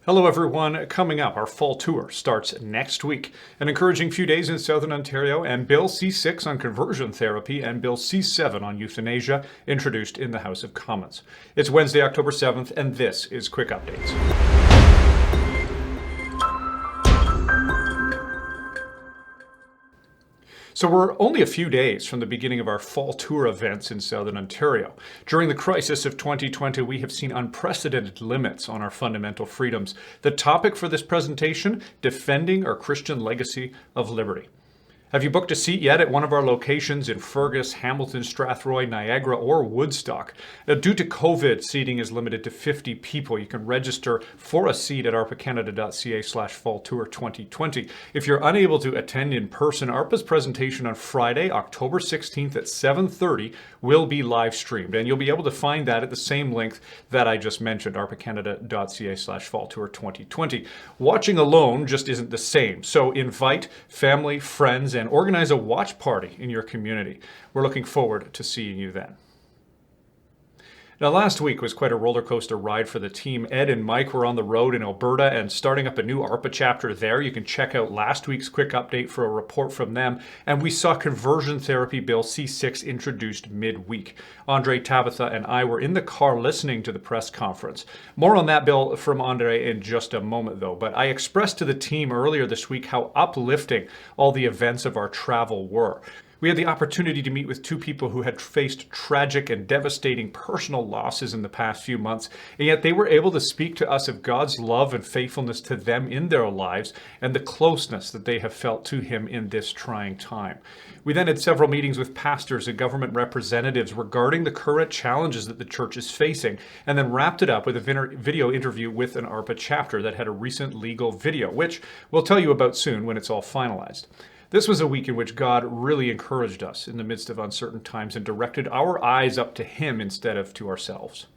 Hello everyone, coming up, our fall tour starts next week. An encouraging few days in Southern Ontario, and Bill C6 on conversion therapy and Bill C7 on euthanasia introduced in the House of Commons. It's Wednesday, October 7th, and this is Quick Updates. So we're only a few days from the beginning of our fall tour events in Southern Ontario. During the crisis of 2020, we have seen unprecedented limits on our fundamental freedoms. The topic for this presentation, defending our Christian legacy of liberty. Have you booked a seat yet at one of our locations in Fergus, Hamilton, Strathroy, Niagara, or Woodstock? Now, due to COVID, seating is limited to 50 people. You can register for a seat at arpacanada.ca/fall tour 2020. If you're unable to attend in person, ARPA's presentation on Friday, October 16th at 7:30 will be live streamed, and you'll be able to find that at the same link that I just mentioned, arpacanada.ca/fall tour 2020. Watching alone just isn't the same, so invite family, friends, and organize a watch party in your community. We're looking forward to seeing you then. Now, last week was quite a roller coaster ride for the team. Ed and Mike were on the road in Alberta and starting up a new ARPA chapter there. You can check out last week's quick update for a report from them. And we saw conversion therapy bill C6 introduced midweek. Andre, Tabitha, and I were in the car listening to the press conference. More on that bill from Andre in just a moment, though. But I expressed to the team earlier this week how uplifting all the events of our travel were. We had the opportunity to meet with two people who had faced tragic and devastating personal losses in the past few months, and yet they were able to speak to us of God's love and faithfulness to them in their lives and the closeness that they have felt to Him in this trying time. We then had several meetings with pastors and government representatives regarding the current challenges that the church is facing, and then wrapped it up with a video interview with an ARPA chapter that had a recent legal video, which we'll tell you about soon when it's all finalized. This was a week in which God really encouraged us in the midst of uncertain times and directed our eyes up to Him instead of to ourselves.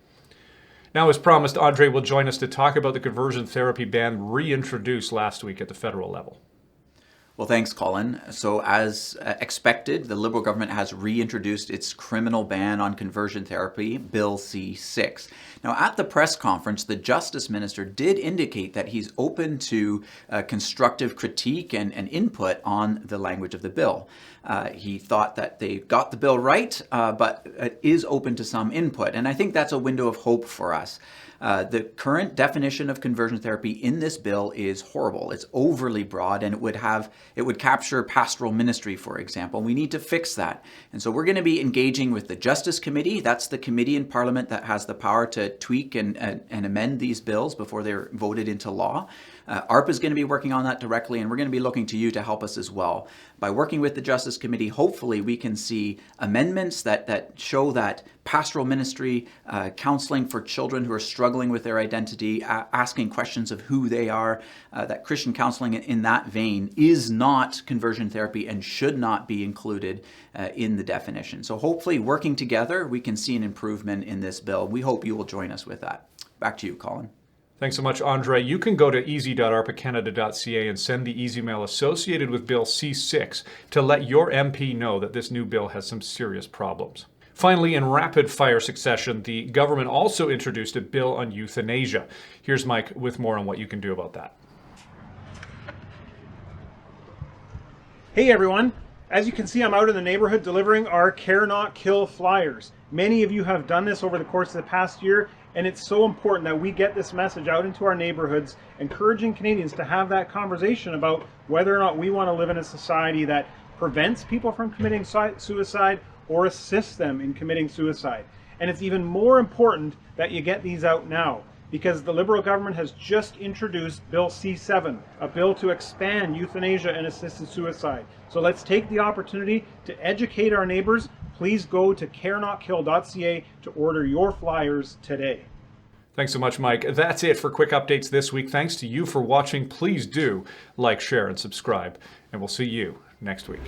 Now, as promised, Andre will join us to talk about the conversion therapy ban reintroduced last week at the federal level. Well, thanks, Colin. So as expected, the Liberal government has reintroduced its criminal ban on conversion therapy, Bill C6. Now, at the press conference, the Justice Minister did indicate that he's open to constructive critique and input on the language of the bill. He thought that they got the bill right, but it is open to some input. And I think that's a window of hope for us. The current definition of conversion therapy in this bill is horrible. It's overly broad, and it would capture pastoral ministry, for example. We need to fix that. And so we're going to be engaging with the Justice Committee. That's the committee in Parliament that has the power to tweak and amend these bills before they're voted into law. ARPA is going to be working on that directly, and we're going to be looking to you to help us as well. By working with the Justice Committee, hopefully we can see amendments that show that pastoral ministry, counseling for children who are struggling with their identity, asking questions of who they are, that Christian counseling in that vein is not conversion therapy and should not be included in the definition. So hopefully working together, we can see an improvement in this bill. We hope you will join us with that. Back to you, Colin. Thanks so much, Andre. You can go to easy.arpacanada.ca and send the easy mail associated with Bill C6 to let your MP know that this new bill has some serious problems. Finally, in rapid-fire succession, the government also introduced a bill on euthanasia. Here's Mike with more on what you can do about that. Hey everyone! As you can see, I'm out in the neighborhood delivering our Care Not Kill flyers. Many of you have done this over the course of the past year, and it's so important that we get this message out into our neighborhoods, encouraging Canadians to have that conversation about whether or not we want to live in a society that prevents people from committing suicide or assists them in committing suicide. And it's even more important that you get these out now, because the Liberal government has just introduced Bill C7, a bill to expand euthanasia and assisted suicide. So let's take the opportunity to educate our neighbors. Please go to carenotkill.ca to order your flyers today. Thanks so much, Mike. That's it for Quick Updates this week. Thanks to you for watching. Please do like, share, and subscribe, and we'll see you next week.